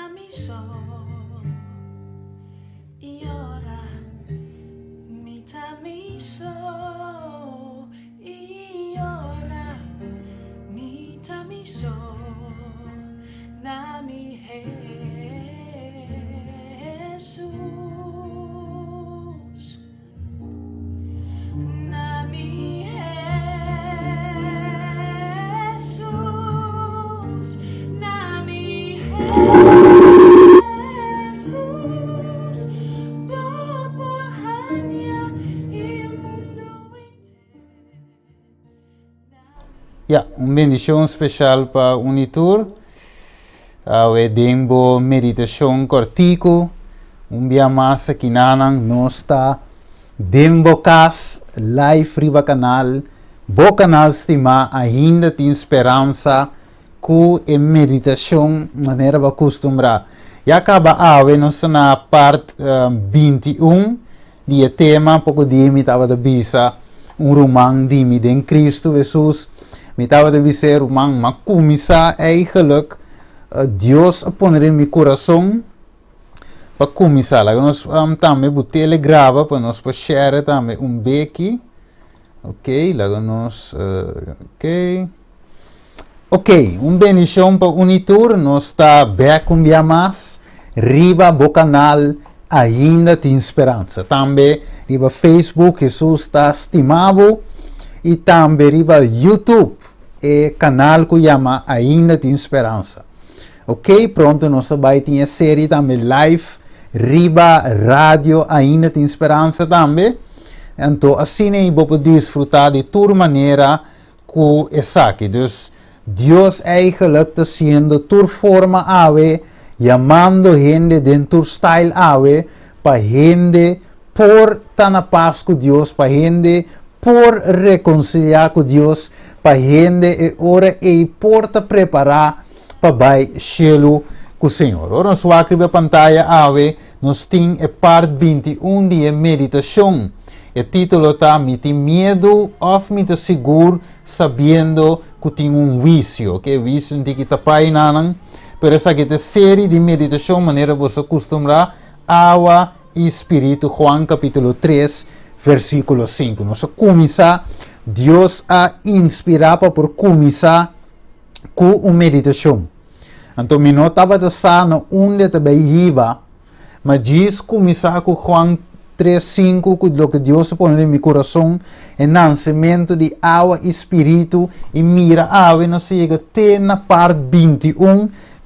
miso y ora mitamiso y ora mitamiso nami Jesus nami Jesus nami Jesus babahannya imundo Ja, bendição especial para Unitur. We dembo meditação cortico. Dia massa que nanang nosta dembo cas live riba canal. Bo canal estima ainda tem esperança com a meditação maneira ba costumbrar. E acaba we nós na parte 21 de tema pouco de me tava da bisa romang de me den Cristo Jesus. Me estava de dizer, mas começar eigenlijk Deus a poner em meu coração para começar. Nós também o telegrava para nós para share também beque. Ok, nós ok, bendição para Unitur. Nós está back dia mais riba do canal ainda tem esperança. Também riba Facebook Jesus está estimado e também riba YouTube. E canal que chama Ainda Tem Esperança. Ok? Pronto, nós também tem a série também live, riba rádio Ainda Tem Esperança também. Então, assim aí vou poder desfrutar de toda maneira que essa aqui. Então, Deus eigenlijk está sendo toda forma ave, chamando gente dentro do style ave, para gente por estar na paz com Deus, para gente por reconciliar com Deus, para gente e ora e porta preparar para vai chelo com o Senhor. Ora nós vamos aqui a pantalla ave, nós temos a parte 21 de meditação. O título está "Me tem medo ou me tem seguro sabendo que tem vício", ok? Vício não tem que tapar aí nada. Pero essa aqui é a série de meditação, maneira você acostumbrar água e espírito, Juan capítulo 3, versículo 5. Nós começar Deus a inspirar para por começar com uma meditação. Então, me notava de sana onde também iba, mas diz começar com Juan 3:5, que o que Deus põe em meu coração é nascimento de água e espírito, e mira ave, nós chega até na parte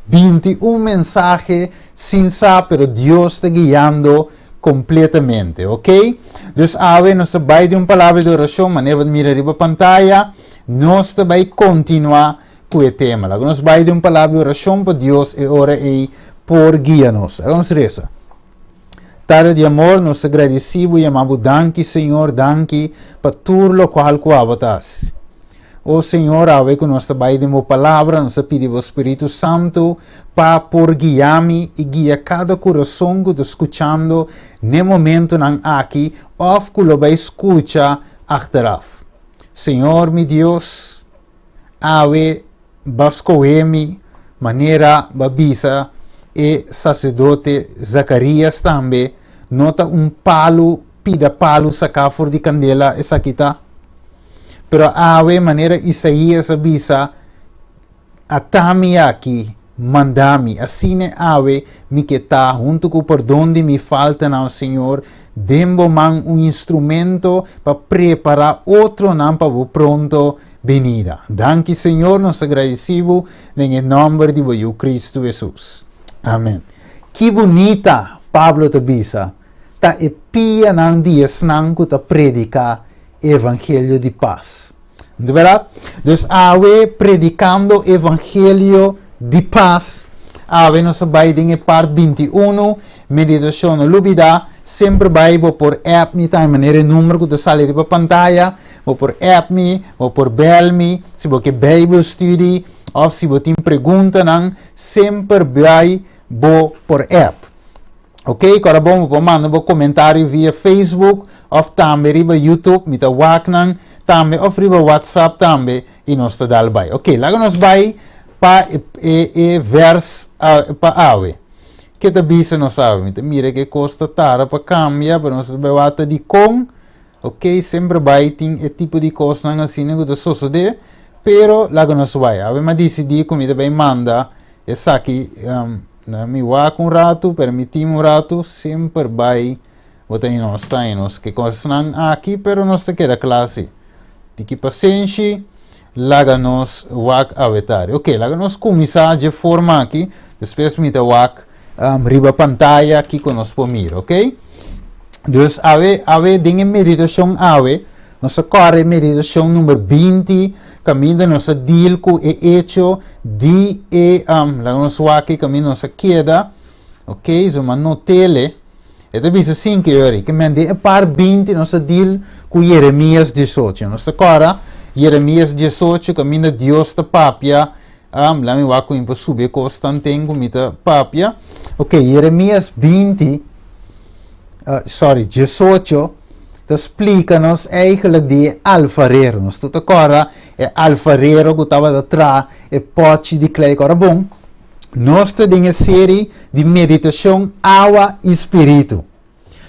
21 mensagens sem saber, pero Deus está guiando completamente, ok? Dus ave, nós vai de uma palavra de oração, maneira de mirar a pantalla, nós vai continuar com o tema. Nós vai de uma palavra de oração para Deus e ora e por guia-nos. Vamos reza. Tarde de amor, nós agradecemos e amamos, danke, Senhor, danke, para tudo o qual tu avatas. Oh Senhor, ave que nós vai de uma palavra, nós pedimos ao Espírito Santo para por guiar-me e guiar cada coração que está escutando no momento não aqui, ou que lo vai escutar atrás. Senhor, meu Deus, ave bascoemi maneira babisa e sacerdote Zacarias também nota palo, pida palo sacar fora de candela essa aqui tá. Pero ave maneira Isaías avisa atami aqui, mandami, assim ave me que tá junto com por donde me falta não Senhor, dembo man instrumento para preparar outro não para o pronto venida. Danke Senhor, nós agradecemos em nome de vosso Cristo Jesus. Amém. Que bonita Pablo te avisa, tá e pia não dias não que tá predicar evangelho de paz. De verdade? Dus ave predicando evangelho de paz. Ave nós vai em parte 21, meditação lúbida, sempre vai por app me tá maneira número que está ali na pantalla, vou por app me, vou por bell me, se você Bible study, ou se você tem pergunta não, sempre vai por app. Ok, agora vamos mandar um comentário via Facebook, ou também via YouTube, me tá waknan, também ou via WhatsApp também, e nós está dal vai. Ok, lá nós vai para vers para ave. que te bisa não sabe. Então, mira que custa tara para cambiar, para nós bebata de com, ok? Sempre vai ter esse tipo de coisa assim, que te sucede, pero lá que nós vai. A gente decide como te vai manda, essa aqui, me wak rato, permitimos rato, sempre vai, botar em nós, que coisas aqui, pero nós te queda classe. Tiki paciência, lá nos wak avetar. Ok, lá nos começar de forma aqui, depois me te wak riba pantalla aqui com nós por mir, ok? Dus ave dinge meditação ave, nossa corre meditação número 20, caminho nossa deal com e hecho de lá nos wak caminho nossa queda, ok? So man notele. E deve ser assim que mende a par 20 nossa deal com Jeremias 18. Nossa cora Jeremias 18 caminho Deus da papia, lá me va com impo subir constantin com mita papia. Ok, Jeremias 18 explica-nos eigenlijk de alfarero. Nós tudo agora é alfarero que estava atrás e pode de clay agora bom. Nós temos uma série de meditação água e espírito.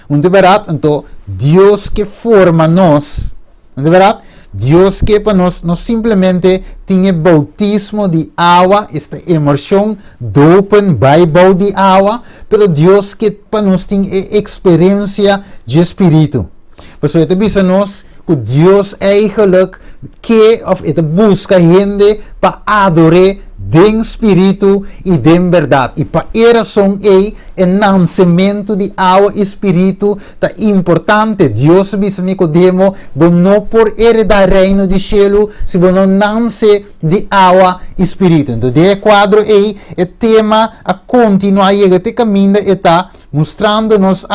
Onde verdade, então, Deus que forma nós, onde verdade, Deus que para nós simplesmente tem bautismo de água, esta imersão dopen, Bible de água, pero Deus que para nós tem experiência de espírito. Por isso, het bisa nós que Deus eigenlijk que of het busca gente para adorar den espírito e den verdade. E para essa razão o nascimento de água e espírito é importante. Deus disse a Nicodemo, não por heredar o reino do céu, se você não nasce de água e espírito. Então, de quadro aí, o tema a continuar a caminho está mostrando-nos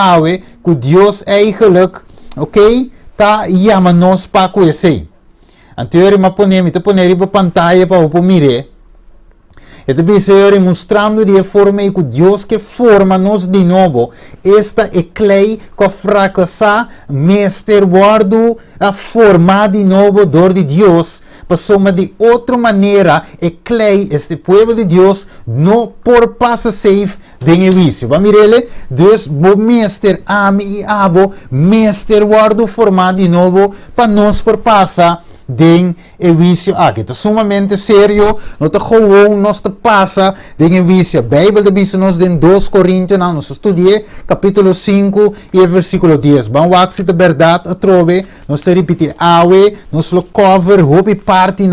que Deus eigenlijk, ok? Tá chamando-nos para conhecer. Anteriormente, eu poner a pantalla para o mirar. Este episodio mostrando de forma que Deus que forma-nos de novo. Esta é clay que fracassar, mas ter guardo a formar de novo dor de Deus. Passou de outra maneira, é clay, este povo de Deus, não por passa safe de vício. Vamos ver, Deus, o mestre ame e abo, mestre guardo formar de novo, para nós por passar de vício aqui. Está sumamente sério, não está gewoon, não está passa de vício. A Bíblia diz nos em 2 Coríntios, nós estudamos capítulo 5 e versículo 10. Vamos ver se a verdade a trove, nós te repetir, nós lo cover, houve parte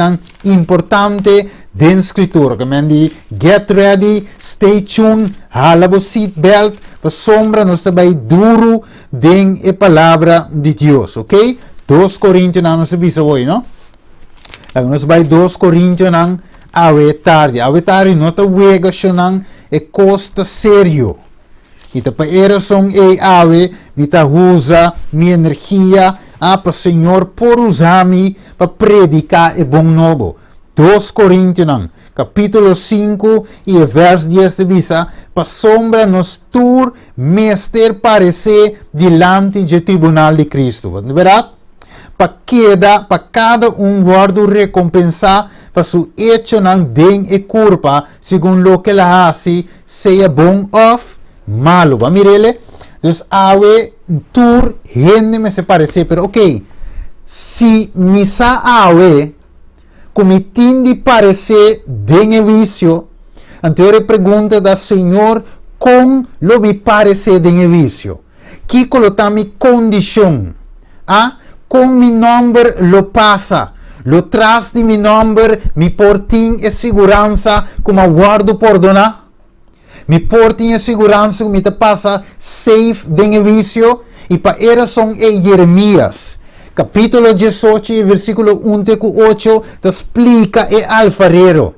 importante da escritura. Que me get ready, stay tuned, hala o seat belt, para sombra nós também duro den a palavra de Deus, ok? 2 Coríntios não se bisa hoje, não? Nós vai 2 Coríntios não tarde não está wega não é costa sério. E para eração é ave, me tá usa minha energia para o Senhor por usar-me para predicar o bom novo. 2 Coríntios não, capítulo 5 e verso 10 de bisa, para sombra nos tur mestre parecer diante do tribunal de Cristo. Verdade? Para cada guardo recompensar para su hecho não den e culpa, segundo o que ela hace, seja bom ou malo. Vamos ver? Então, ave tur gente me se parece, pero ok, se me sa ave, como tem de parecer den vício, anterior pergunta da Senhor, como lo me parece den vício? Que colocar mi condição? Com mi nome lo passa, lo traz de mi nome, mi portin e segurança como guardo por donar. Mi portin e segurança como te passa safe de vício e para essa razão é Jeremias. Capítulo 18, versículo 1 a 8, te explica o alfarero.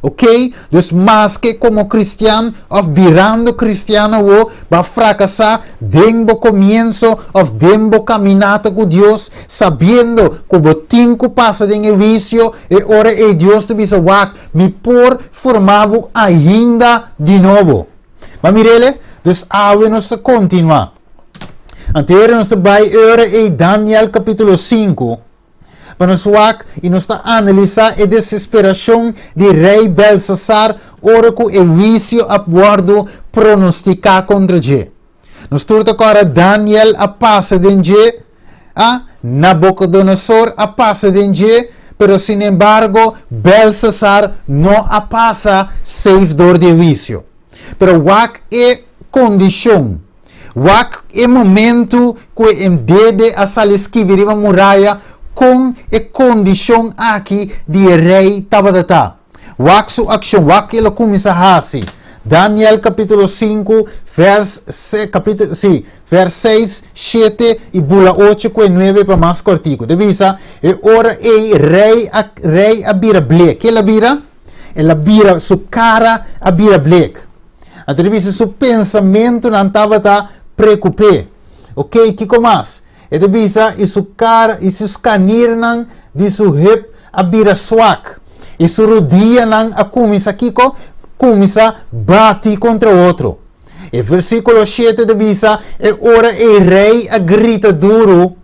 Ok? Dus mais que como cristiano, ou virando cristiano, vai fracassar dentro do começo, ou dentro do caminhada com Deus, sabendo que o tempo passa em vício, e ora é Deus te diz, me por formado ainda de novo. Vamos ver? Dus nós continuar. Anterior nós vai ora em Daniel capítulo 5. Para nós e nós analisar a desesperação de rei Belshazzar, ora que o vício aguardo pronosticar contra je. Nós turta agora Daniel a passa de je, Nabucodonosor a passa de je, pero sin embargo Belshazzar não a passa servidor de vício. Pero wak é condição, wak é momento que em dede a sal escrever uma muralha com a condição aqui de rei Tabadata. Wak sua ação, wak ela começa a fazer. Daniel capítulo 5, vers 6, 7 e bula 8 e 9 para mais cortico. Devisa, e ora rei a bira blek. Que ela bira? Ela bira, sua cara a bira blek. Então devisa, seu pensamento não estava preocupado. Ok, que mais? E devisa, e sua cara, e seus canir não, de sua hip a bira swak. E sua rodilha não a começa começa a bater contra o outro. E versículo 7 devisa, e ora e rei a grita duro,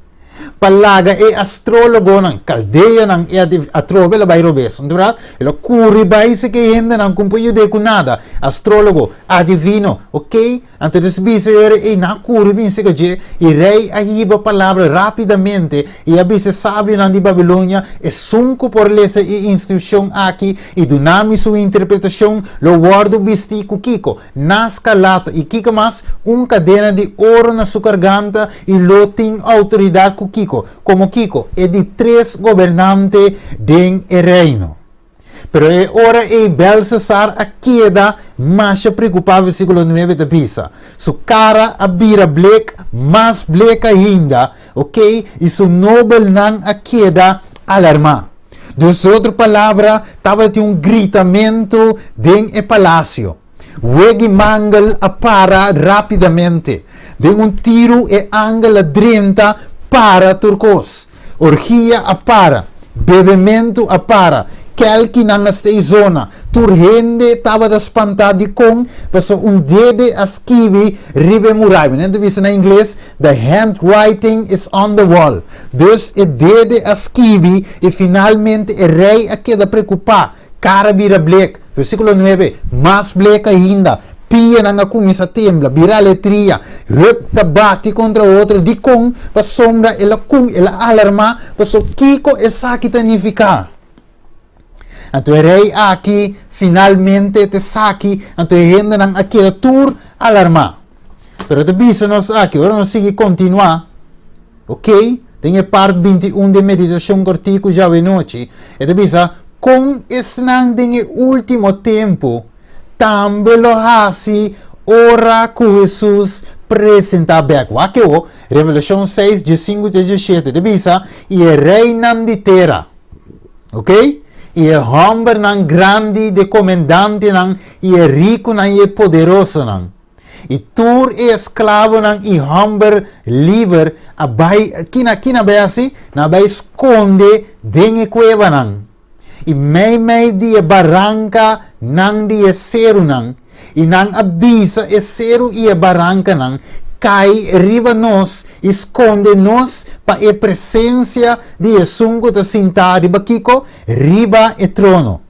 palaga e astrólogo ng caldeia ng atrobe la bayro beso, diba? Elo kuri bay se que hende ng kumpuyo de kunada, astrólogo, adivino, ok? Antes bisa e na kuri bin se que e rei ahiba palavra rapidamente e abise sábio ng di Babilonia e sunco por lesa e instrução aqui e dunami sua interpretação lo guardo bisti kukiko, nas calata e kika mas cadena de ouro na sua garganta e lo ting autoridade kukiko, como Kiko é de 3 governantes del reino. Pero é ora e Belshazzar a queda mais preocupado, versículo 9 da Bisa. Su cara a bira blek, mais blek ainda, ok? E su nobel nan a queda alarma. Dus outra palavra, estava de gritamento dentro do palácio. Wegi mangal a para rapidamente. De tiro e angel a 30 para turcos. Orgia a para. Bebimento a para. Kelki na zona. Turhende estava espantado com paso dede a escrever ribe murai. Não disse na inglês, the handwriting is on the wall. Dus e dede a escrever e finalmente o rei a queda preocupar. Cara vira blek. Versículo 9. Mais blek ainda. Pia na começa a temblar, vira a letria, repta bate contra o outro, de com, para sombra, ela alarma, para so Kiko e saque tanificar. Então o rei aqui, finalmente, te saque, então a gente não aquela tour alarma. Pero te bicho nós aqui, agora nós sigue continuar, ok? Tem a parte 21 de meditação cortico já de noite, e te bicho, com esse não tem o último tempo, também lo hace ora que Jesus presenta back. Wakeo, Revelação 6, 15 e 17. De bisa, e o rei nam de terra. Ok? E o homem nam grande de comandante nam, e o rico nam e poderoso nam. E tur e esclavo nam e homem livre, abai, kina bai assim, na bai esconde den e cueva nam. E mei di barranca nang di seru nang e nang abisa e seru e barranca nang cai riba nos esconde nos pa e presença di sungo da sinta riba kiko riba e trono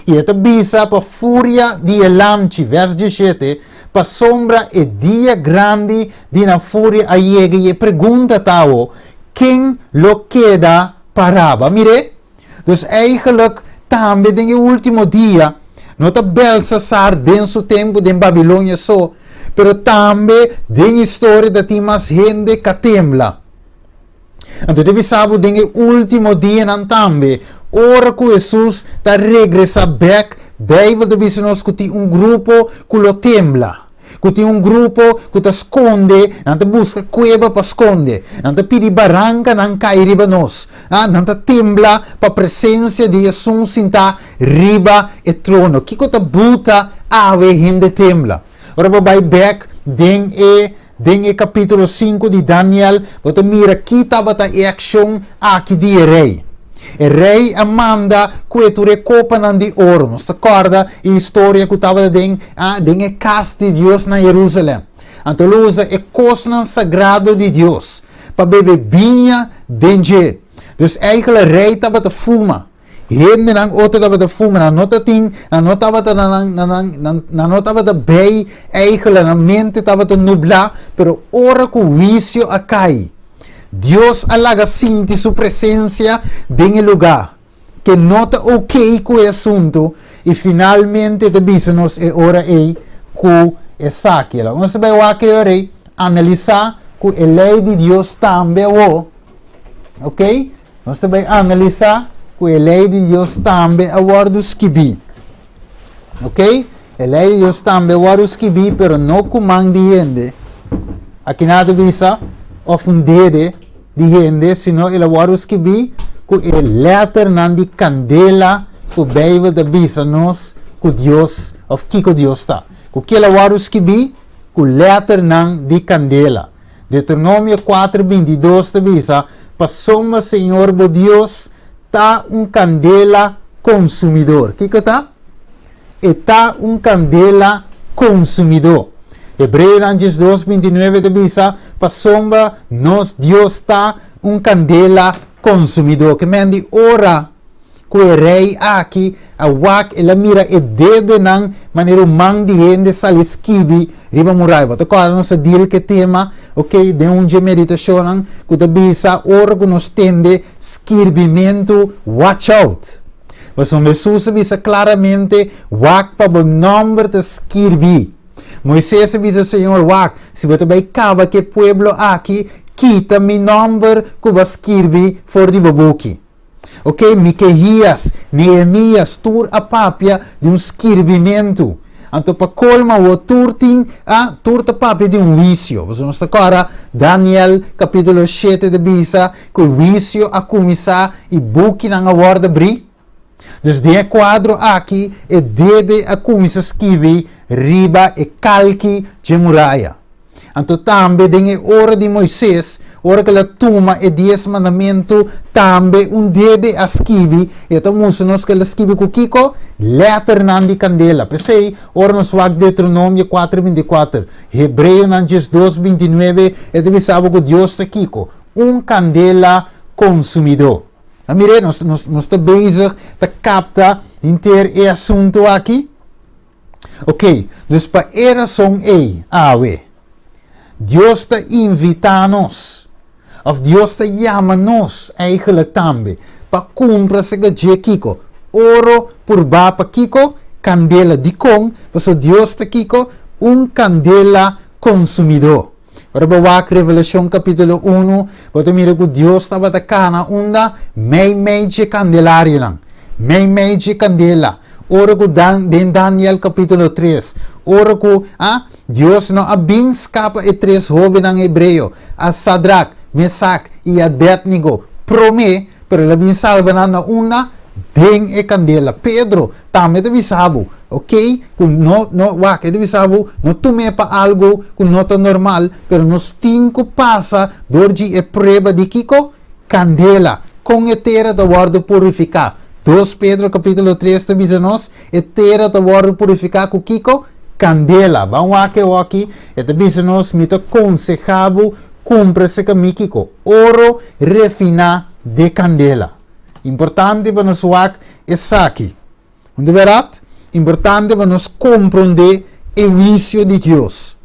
e eta bisa pa furia di lamci vers 17 pa sombra e dia grande di na furia a iege e pergunta tao quem lo queda paraba mire. Dus eigenlijk, também tem o último dia, não está Belshazzar dentro do tempo de Babilônia só, pero também tem história da tem mais gente que tembla. Então, deve saber tem o último dia não também, ora que Jesus está regressa back, deve deve nós que tem grupo que lo tembla. Que tem grupo que te esconde, não te busca cueva para esconde, não te pede barranca, não cai riba nos, não te tembla para presença de Jesus sinta riba e trono. Que te buta ave hinde tembla. Ora vai back den e capítulo 5 de Daniel, você mira que estava a action aqui de rei. E rei manda que tu recopa de ouro. Nos recorda a história que estava dentro a casa de Deus na Jerusalém. Então ele usa a coisa sagrado de Deus para beber vinha dentro. Então o rei estava a fumar. Hindi nang oto dapat fuma na nota ting na nota bata na nota bata bay eigenlijk na mente dapat nubla pero ora ku wisyo akai. Dios alaga sinti su presencia en el lugar que nota ok ku asunto e finalmente te bisanos e ora e ku esakila. Vamos saber o que ora analisar ku a lei de Dios tambe o. Ok? Vamos saber analisar ku a lei de Dios tambe a wordus kibi. Ok? A lei de Dios tambe a wordus kibi pero no ku mang di gente. Aqui nada visa offendere di gente, sino il wordus kibi ku a letter nan di candela ku beive de bisanos ku Dios of kiko Dios ta. Ku kila wordus kibi ku letter nan di candela. Deuteronomio 4:22 te visa, pasoma Senhor bo Dios ta candela consumidor. Kiko ta? E ta candela consumidor. Hebreo 2:29 te visa, pasomba nos Dios ta candela consumidor. Que mendi ora que rei aqui a wak e la mira e dedo nang manero mang di gente saliskibi riba muraiba. To kaya no sa deal ke tema, ok, de unje meditationen, kuda bisa ora kuno stende skirbimento, watch out. Mas on Jesus bisa claramente wak pa bo number te skirbi. Moisés bisa Senhor wak, se você vai cava que pueblo aqui, quita mi number kuba skirbi for di babuki. Ok, Miqueias, Neemias, tur a papia de skirbimento. Anto pa colma o turting a turta papia de vício. Você não está agora, Daniel capítulo 7 de bisa, que o vício a começar e buki na guarda bri. Dus de quadro aqui é dede a começar a escrever riba e calque de muralha. Anto tambe dengue ora de Moisés, ora que la tuma e 10 mandamento, tambe dede a escrever, e então nos que la escrever com Kiko, letter nan di candela. Pensei, ora nos wag Deuteronomio 4:24, Hebreo nan 2:29, e deve saber que Deus está Kiko, candela consumidor. Mire, nós está bezig te capta inteiro e assunto aqui. Ok, dus para era som awe. Deus está invita-nos, of Deus está chama-nos eigenlijk também, para cumprir se que Kiko, oro por ba para Kiko, candela de com, porque Deus está Kiko, candela consumidor. Ora bawak Revelación capítulo 1, você mira que Deus estava atacando onda meio candelario lang, meio candela. Ora que Daniel capítulo 3, ora que Deus não abin escapa e 3 jovens ng Hebreo, a Sadrach, Mesach e Abednego, prome, pero labing salva na una, ding e candela. Pedro, tame te bisabo, ok? Kung no, wak, te bisabo, no tume pa algo, kung no ta normal, pero nos tinko pasa, dorji e prueba di Kiko, candela, con etera da guardo purificar. 2 Pedro capítulo 3 te bisanos, etera da guardo purificar ku Kiko, candela. Vão aqui, e te bisanos, mito consejabo, cumpre-se kami Kiko, oro refina de candela. Importante para nós é aqui. Onde verá? Importante para nós compreender o vício de Deus.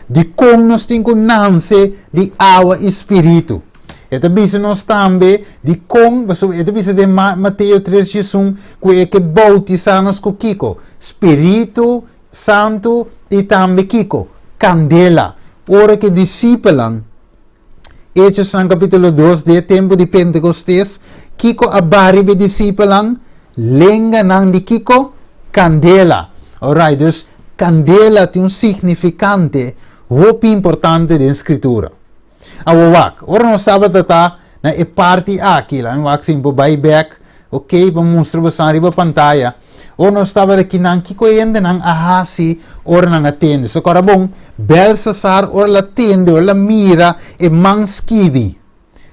De como nós temos que nascer de água e espírito. E também nós também de como, e também de Mateus 3, Jesus, que bautizamos com Kiko. Espírito Santo e também Kiko. Candela. Ora que discípulos. Hechos ng capítulo 2, de tempo de Pentecostes, Kiko abari be discipulang, lenga nang di Kiko, candela. Alright, dus candela tem significante, muito importante da escritura. Awawak, ora não estava tata na e parte aqui, lá no wak simpo buyback, ok, vamos mostrar sa riba pantalla. Ora não estava aqui nang Kiko yende nang ahasi, ora nang atende. So karabong, Belsasar, ora la tende, ora la mira, e mang skivi.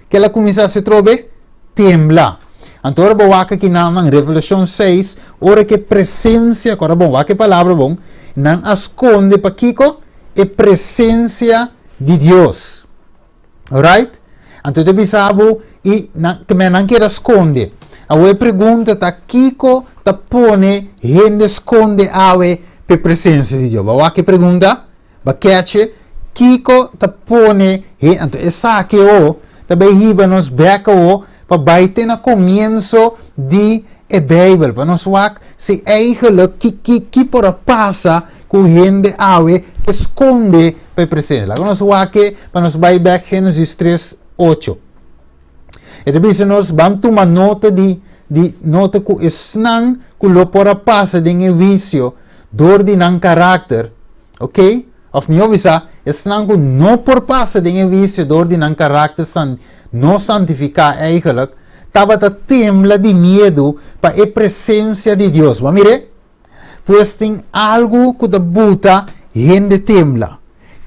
Que la comienza se trove? Tembla. Antora bawaka kinamang Revelation 6, ora que presencia, karabong, wake palabra bong, nang asconde pa Kiko, e presencia de Dios. Alright? Anto te bisabo, e que me nang kira asconde. Awe pergunta ta Kiko ta pone gente esconde awe per presença de Deus. Bawa que pergunta? Bakeche Kiko ta pone anto esa que o também hiba nos beca o pa baite na comienzo de Bijbel. Pa nos wak se eigenlijk ki por passa com gente awe esconde per presença. La nos wak pa nos bai back Genesis 3:8. E depois nós vamos tomar nota de nota que snang que lo pora passa de vício door die nan karakter, ok? Of mi ovisa, snang que não por passa de vício door die nan karakter não santificar eigenlijk, tava ta tembla de medo para a presença de Deus. Vamos mire? Pois tem algo que da buta gente tembla.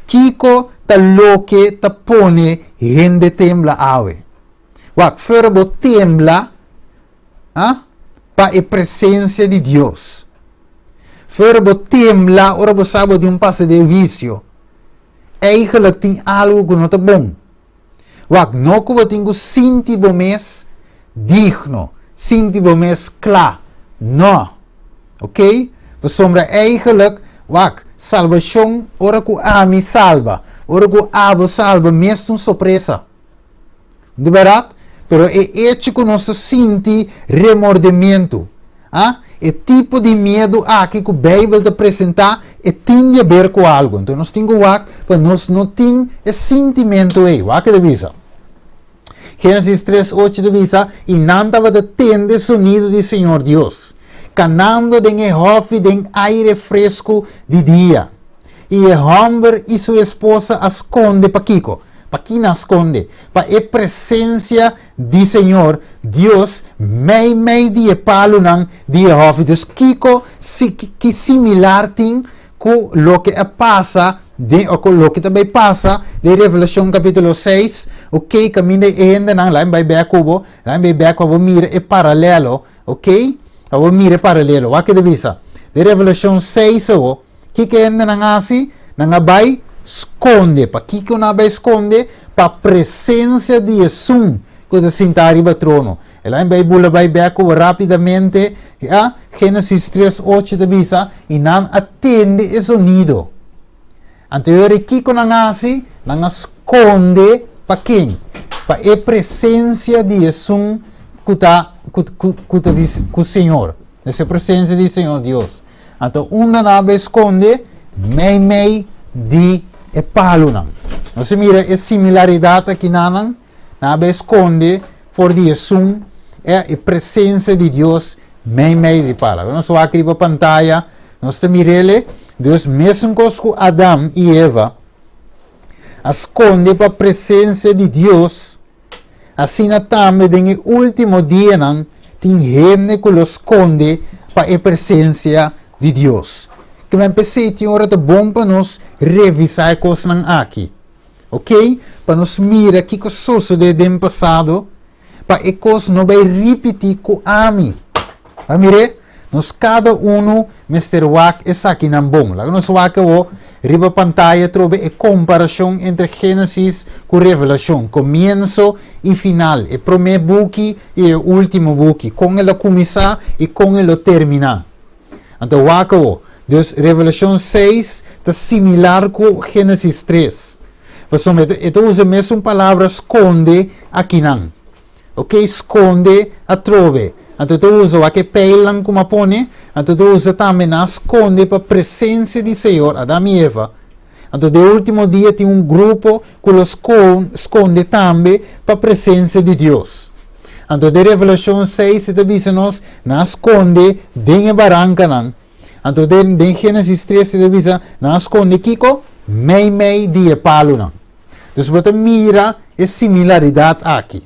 Kiko ta loke ta pone gente tembla awe. Wak verbo tembla para a presença de Deus. Verbo tembla, ora você sabe de passo de vício. Eigenlijk tem algo que não está bom. Wak não que você tem que sentir mes digno, sentir mes klaar. Não. Ok? We sombra eigenlijk, wak, salvação, ora que ami salva, ora que abo salva, mesmo surpresa. De verdade? Pero é hecho que nós sente remordimento. É tipo de medo aqui que a Bíblia te apresenta e tem a ver com algo. Então nós temos que nós não temos esse sentimento aí. O que devisa? Gênesis 3:8 devisa e não estava atendendo o sonido do Senhor Deus, canando em hofe de aire fresco de dia. E o homem e sua esposa esconde para Kiko. Para quem esconde? Para a presença do Senhor Deus, meio de palo não de hofe. Então Kiko que similar tem com o que passa o que também passa de Revelação capítulo 6, ok, caminho ainda não, lá em Baibecubo, mira é paralelo, ok, eu mira paralelo, o que devisa, de Revelação 6, que ainda não assim, não vai esconde, para que não vai esconde, para a presença de Jesus, que está sentado arriba do trono. E lá em Baibecubo, rapidamente, Gênesis 3:8 devisa, e não atende esse sonido. Anterior Kiko nang asi, nang esconde para quem? Para a presença de Jesus com o Senhor. Essa presença do Senhor Deus. Então, uma nave esconde, meio de palo não. Você mira a similaridade aqui na nave esconde, for de Jesus, é a presença de Deus, meio de palo. Nós vamos aqui para a pantalla, nós mirele. Deus mesmo com Adão e Eva esconde para a presença de Deus, assim também no último dia tem gente que lo esconde para a presença de Deus. Que me pensei que hora de bom para nós revisar coisas aqui, ok? Para nós mirar que sucedeu no passado, para que coisas não vai repetir com a mim. A mire? Nós cada Mr. Wak é aqui na bom. Lá nós Wak riba pantalla trobe a comparação entre Gênesis com Revelação, começo e final, o primeiro book e o último book, com ele começar e com ele terminar. Então Wak Deus Revelação 6 está similar com Gênesis 3. Então usa a mesma palavra esconde aqui não. Ok, esconde a trobe. Então tu usa aquele peilang como pone, então tu usa também na esconde para a presença do Senhor, Adão e Eva. Então no último dia tem grupo que los esconde também para a presença de Deus. Então de Revelação 6 se diz-nos na esconde dentro barranca não. Então de Gênesis 3 se diz na esconde Kiko meio de palo não. Então você mira a similaridade aqui.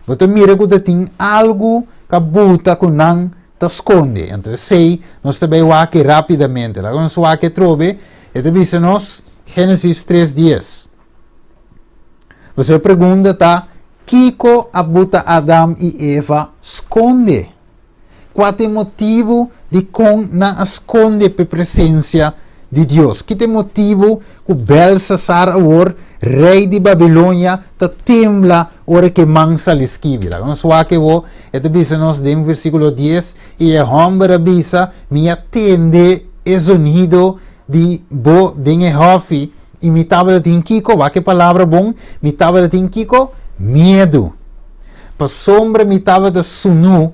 Você mira que tem algo kabuta ko nang esconde. Então, sei, nós também o aqui rapidamente. Lá nós o aqui trobe, e devisa nos Gênesis 3:10. Você pergunta, tá? Kiko abuta Adão e Eva esconde? Qual é o motivo de com na esconde a presença de Deus? Que é o motivo que Belshazzar, rei de Babilônia, tembla ora que mansa liskibila. Nos wake wo, ete bisa nos dem versículo 10, e a hombra bisa, me atende e sonido de bo dinge hofi, e me tava de kiko, wake palavra bom, me tava de kiko, medo. Pa sombra me tava de sunu,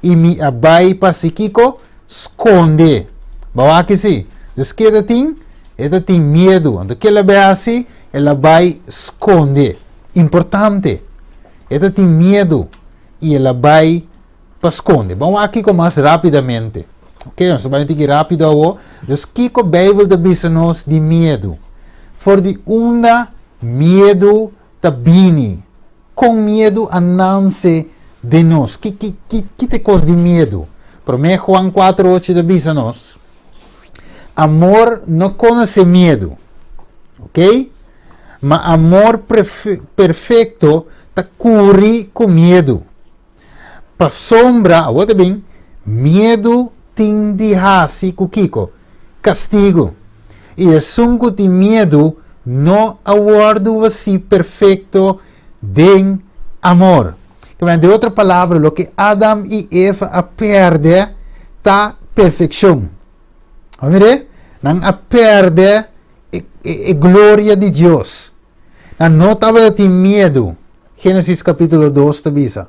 e me abai pa si kiko, esconde. Bawake si, dus que ela tem medo. Então, que ela vai assim, ela vai esconder. Importante. Ela tem medo e ela vai para esconder. Vamos aqui com mais rapidamente. Ok? Nós vamos ter que rápido. Então, que a Bíblia diz nos de medo. For de uma medo tabini. Com medo a nasce de nós. Que te coisa de medo? Para mim, Juan 4:8 diz a nós. Amor não conhece medo, ok? Mas amor perfeito está curi com medo. Para sombra, olha bem, medo tem de hasi com Kiko, castigo. E o sunco de medo não aguardo assim perfeito de amor. De outra palavra, o que Adam e Eva a perde está perfeição. Vamos ver? Não a perde a glória de Deus. Não estava de medo. Gênesis capítulo 2 te avisa.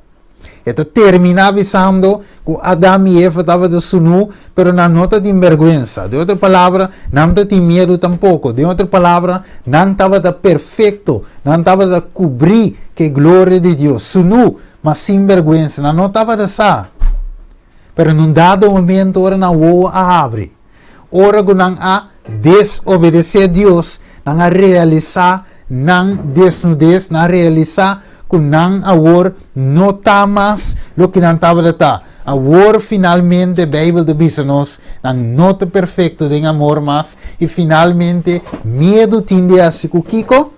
Eta termina avisando que Adão e Eva estavam de sunu, pero não nota de vergüenza. De outra palavra, não de medo tampouco. De outra palavra, não estava de perfeito. Não estava de cobrir que glória de Deus. Sunu, mas sem vergüenza. Não estava de sa. Pero num dado momento, ora não vou a abre. Ora que não a desobedecer a Deus, não a realizar, não desnudez, não a realizar, que não agora não está mais o que não estava de estar. Agora finalmente a Bíblia diz-nos, não nota perfeito de amor mas, e finalmente medo tende a se Kiko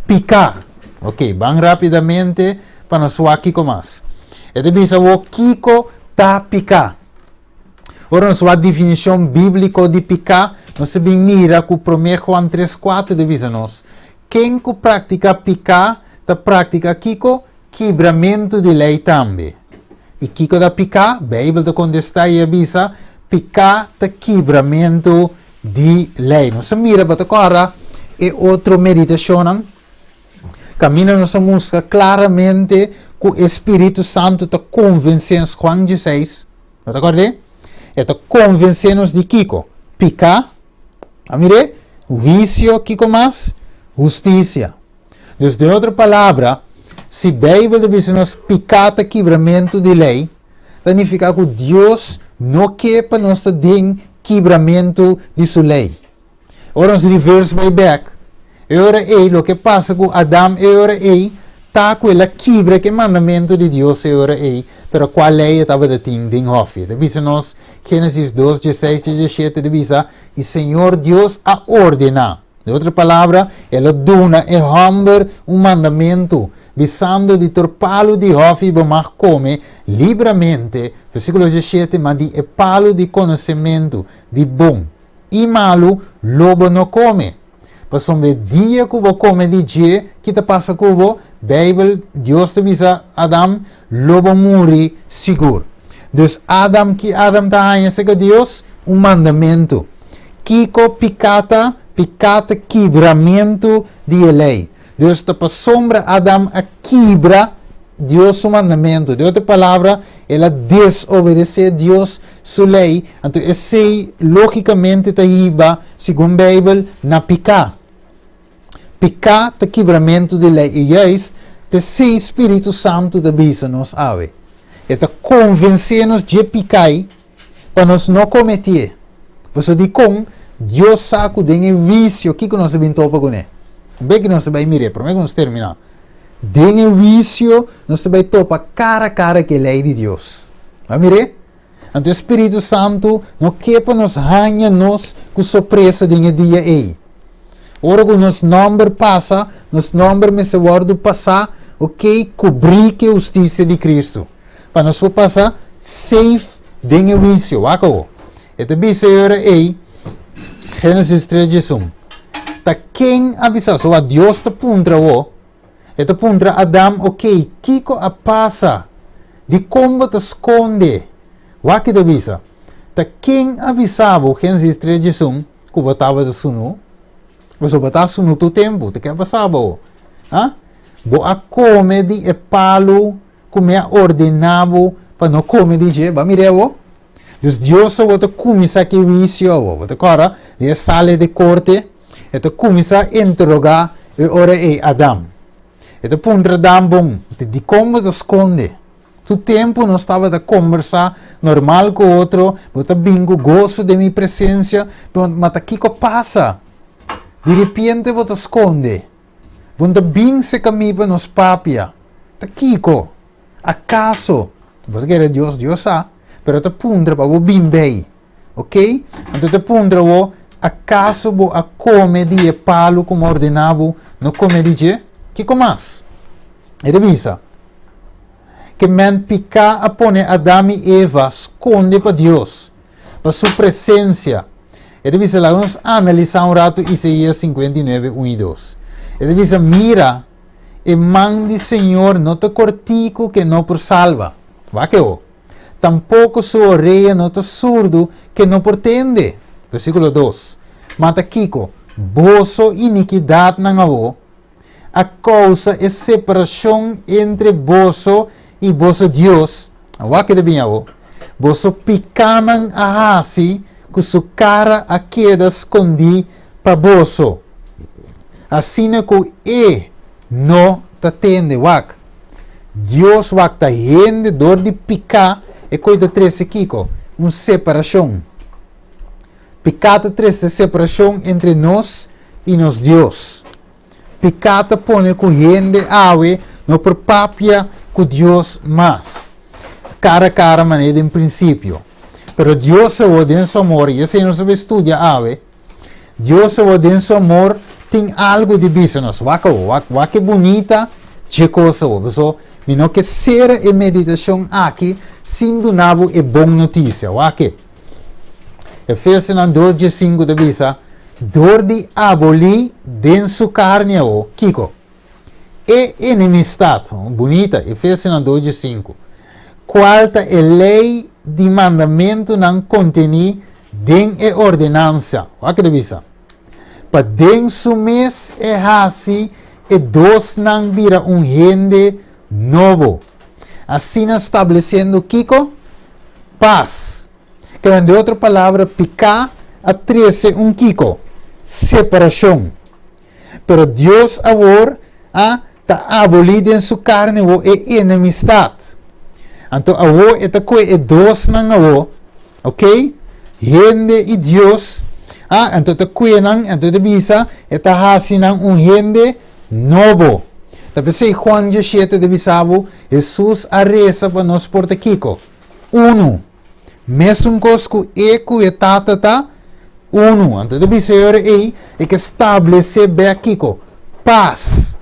picar. Ok, vamos rapidamente para nós aqui com mais. Ele diz o Kiko está picar. Ora, na sua definição bíblica de picar, nós também mira que o 1 Juan 3:4 diz-nos, quem que pratica picar, ta prática Kiko, quebramento de lei também. E Kiko da picar, a Bíblia da contesta e avisa, picar ta quebramento de lei. Nós mira para agora e outra meditação. Caminha nossa música claramente que o Espírito Santo ta convence-nos, Juan 16. Está acordado? Está convence-nos de Kiko, picar, amire, vício, Kiko mais, justiça. De outra palavra, se a Bíblia diz-nos picar o quebramento de lei, significa que Deus não quer para nós ter quebramento de sua lei. Ora, nós reverse by back. Ora, o que passa com Adão, ora, está com a quebra que mandamento de Deus, ora, pero qual lei estava de em Hofi. Diz-nos, Gênesis 2, 16 e 17, diz, e Senhor Deus a ordena. De outra palavra, ela dona e homem mandamento, visando de torpalo de Hofi, mas come livremente, versículo 17, mas de palo de conhecimento, de bom e malo, lobo não come. Mas sobre dia que você come de dia, que te passa com você, Bíblia, Deus te avisa Adão, lobo morre seguro. Então, Adão está a com Deus, mandamento. Kiko picata quebramento de lei. Deus está para sombra Adão a quebra Deus mandamento. De outra palavra, ela desobedece a Deus sua lei. Então, esse logicamente está iba, segundo a Bíblia, na picar. Picar o quebramento de lei. E isso, esse Espírito Santo da bisa nos ave. Está convencendo-nos de picar para nós não cometer. Você diz com Deus sabe de vício que nós devemos topar com ele. Bem que nós devemos mirar, para mim nós terminar. De vício, nós devemos topar cara a cara que é a lei de Deus. Vai mirar? Então o Espírito Santo não quer para nós ganhar-nos com surpresa de dia aí. Ora que nosso nome passa, nosso nome me se guarda passar, ok, cobrir que a justiça de Cristo. Para nós passar safe de vício. Acabou. Então, bisa ora aí, Gênesis 3:1. Ta quem avisa, so a Deus te puntra o, Ito puntra Adam, ok, kiko a pasa, di como te esconde. Waki da bisa. Ta quem avisava, Gênesis 3:1, que botava de sunu, você botava sunu tu tempo, te que passava, ah? Bo a come di e palo, come a ordenava, para não comer de je, ba mirevo? Dus Deus bota começa que vicio, bota agora, de sale de corte, e começa a interrogar, e ora é Adam. E puntra Adam bom, de como te esconde. Tu tempo não estava a conversar normal com o outro, bota bingo, gosto de minha presença, mas aqui que passa? De repente bota esconde. Bota bem se caminha para nos papia. Ta kiko. Acaso? Bota que era Deus, Deus sabe. Pero te puntra para o bem bem. Ok? Então te puntra o acaso bo a come de palo como ordenava, não come de je? Kiko mais? E revisa. Que men pica a pone Adam e Eva esconde para Deus, para sua presença. E revisa lá, vamos analisar um rato Isaías 59, 1 e 2. E revisa, mira, e mande Senhor não te cortico que não por salva. Va que o? Tampouco sua orelha não te surdo que não portende. Versículo 2. Mata Kiko, boso iniquidade não avô, a causa é separação entre boso e boso Deus. Wa que de bem avô. Boso picaman a hasi, com sua cara a queda escondi para boso. Assim é que e não te atende, wak. Deus wak ta rende dor de picar e coisa trece kiko, separação. Picata trece separação entre nós e nos Deus. Picata pone com rende awe no por papia com Deus mais. Cara a cara maneira em princípio. Pero Deus é o denso amor, e assim nós estudia awe. Deus é o denso amor, tem algo de business. Waka bonita, que coisa, so, não que ser e meditação aqui, sem dunabo é boa notícia, waka. Efésios 2:5 de bisa, dor de abolir denso carne o, kiko. E enemistad, bonita, Efésios 2:5. Qualta é lei de mandamento não contém den e ordenança, waka de bisa. Pa den su mes e hasi e dos não vira rende novo. Assim estabelecendo kiko, paz. Que de outra palavra, picar a 13 kiko, separação. Pero Deus agora está abolido em sua carne e enemistad. Então, agora é dois não agora, ok? Rende e Deus. Então te cuidan, então te visa, está hacinan rende novo. Tapi se Juan 17 de bisabo, Jesus a reza para nós por kiko. Uno. Mesmo cosco eco e tata, uno. Então te visa é que estabelecer bem kiko. Paz.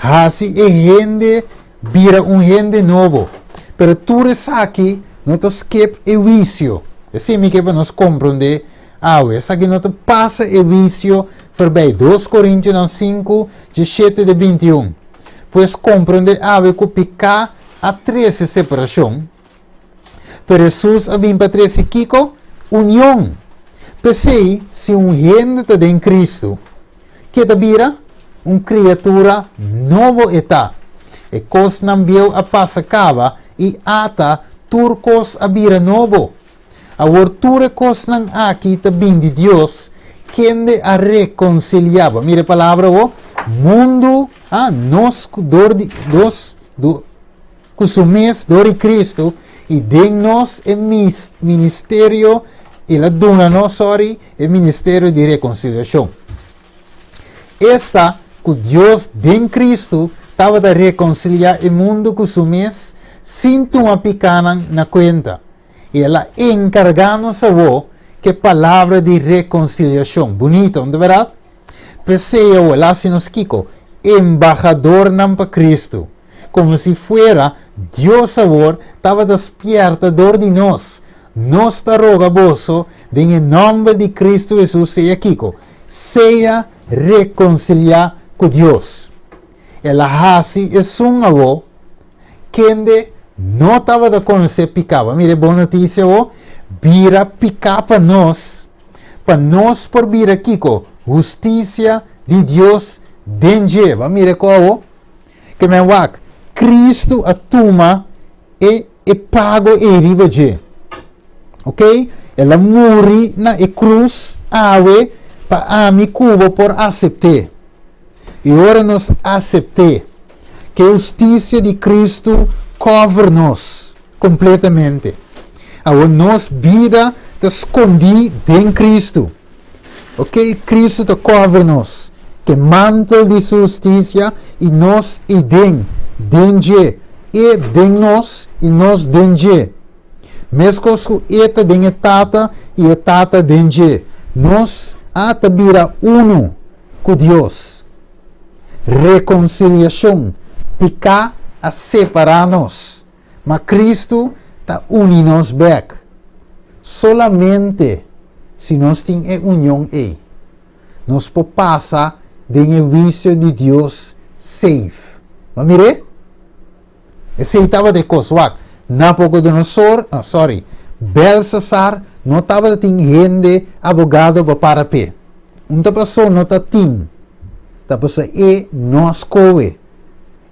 Hasi e rende, vira rende novo. Pero tu aqui, não te escape e vício. Assim me que para nós compreender. Essa que não te passa o vício voorbij. 2 Coríntios 5, 17 de 21. Pois compreender que picar a 13 separação. Pero Jesus a vir para 13 kiko, união. Pensei, se rende está em Cristo, que te vira criatura novo está. E cos não viu a passa cava e ata turcos a vira novo. A ortura cosnan aqui também de Deus, quem a reconciliava. Mire a palavra, mundo, nós, dor de Deus, consumimos dor de Cristo, e de nós é ministério, e la dona nós, é ministério de reconciliação. Esta, que Deus de Cristo, estava a reconciliar o mundo consumimos, sem uma picana na conta. E ela encarga-nos a que palavra de reconciliação. Bonito, não é verdade? Pensei eu, lá se nos kiko, embajador não para Cristo. Como se fuera Deus agora estava despertador de nós. Nós te rogaboso, em nome de Cristo Jesus, seja kiko, seja reconciliar com Deus. ela hasi e sungavo, kende não estava da conhecer picava. Mire, boa notícia, bira picar para nós por bira kiko, justiça de Deus denje. Mire, como que me wak, Cristo atuma e pago e riba je. Ok? Ela morre na cruz ave para ami cubo por aceitar. E ora nos aceitar que a justiça de Cristo cobre-nos completamente. A nossa vida está escondida em Cristo. Ok? Cristo te cobre-nos. Que manto de justiça e nós e denje. E den nós e nós denje. Mesmo que eta den tata e tata denje. Nós atabira uno com Deus. Reconciliação. Picar a separar-nos. Mas Cristo está unindo-nos back. Solamente se nós temos união aí, nós podemos passar do vício de Deus safe. Mas mire, esse estava de coisa. Nabucodonosor, Belshazzar não estava tendo gente advogado para pé. Uma pessoa não está tendo. A pessoa nós coe.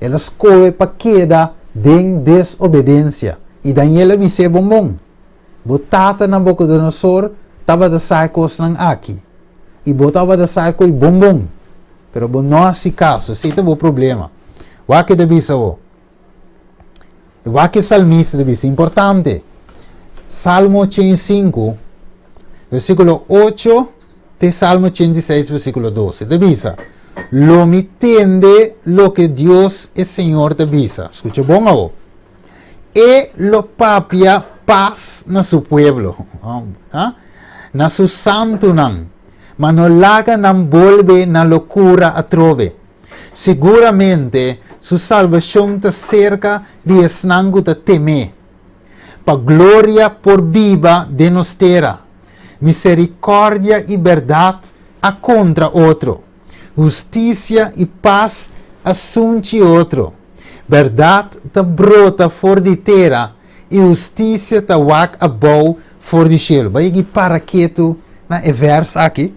Elas coe para queda de desobediência. E daí ela me se bom. Botata Nabucodonosor estava de sair coisas aqui. E botava de sair com bombom. Pero não é esse caso. Esse é o problema. O que deve ser o? O que salmista deve ser importante. Salmo 105, versículo 8, de Salmo 106, versículo 12. Deve ser. Lo me entende lo que Dios es Señor de visa. Escucha bom o. E lo papia paz na su pueblo. Na su santo nan. Manolaga nan volve na locura atrove. Seguramente su salvación te cerca de esnango te teme. Pa gloria por viva de nostera. Misericordia y verdad a contra otro. Justiça e paz assunte outro. Verdade te brota for de terra e justiça te wak abou for de cielo. Vai aqui para quieto na verso aqui.